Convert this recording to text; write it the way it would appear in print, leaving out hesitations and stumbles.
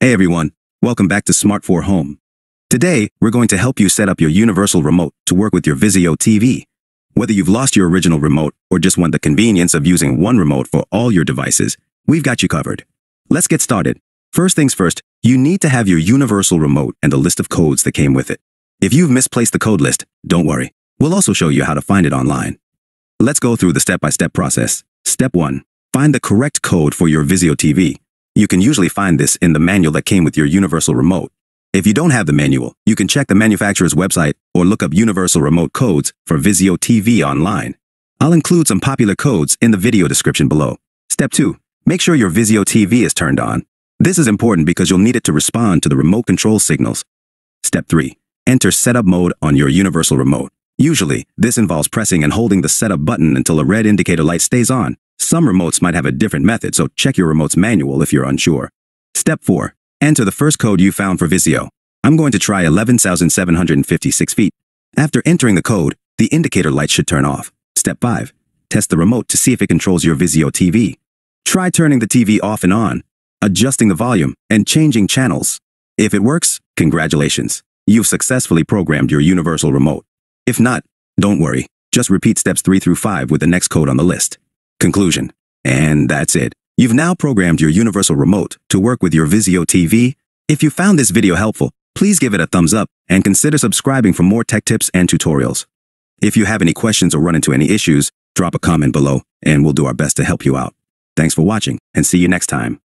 Hey everyone, welcome back to Smart 4 Home. Today, we're going to help you set up your universal remote to work with your Vizio TV. Whether you've lost your original remote or just want the convenience of using one remote for all your devices, we've got you covered. Let's get started. First things first, you need to have your universal remote and the list of codes that came with it. If you've misplaced the code list, don't worry. We'll also show you how to find it online. Let's go through the step-by-step process. Step 1. Find the correct code for your Vizio TV. You can usually find this in the manual that came with your universal remote. If you don't have the manual, you can check the manufacturer's website or look up universal remote codes for Vizio TV online. I'll include some popular codes in the video description below. Step 2. Make sure your Vizio TV is turned on. This is important because you'll need it to respond to the remote control signals. Step 3. Enter setup mode on your universal remote. Usually, this involves pressing and holding the setup button until a red indicator light stays on. Some remotes might have a different method, so check your remote's manual if you're unsure. Step 4. Enter the first code you found for Vizio. I'm going to try 11,756 feet. After entering the code, the indicator light should turn off. Step 5. Test the remote to see if it controls your Vizio TV. Try turning the TV off and on, adjusting the volume, and changing channels. If it works, congratulations. You've successfully programmed your universal remote. If not, don't worry. Just repeat steps 3 through 5 with the next code on the list. Conclusion. And that's it. You've now programmed your universal remote to work with your Vizio TV. If you found this video helpful, please give it a thumbs up and consider subscribing for more tech tips and tutorials. If you have any questions or run into any issues, drop a comment below and we'll do our best to help you out. Thanks for watching and see you next time.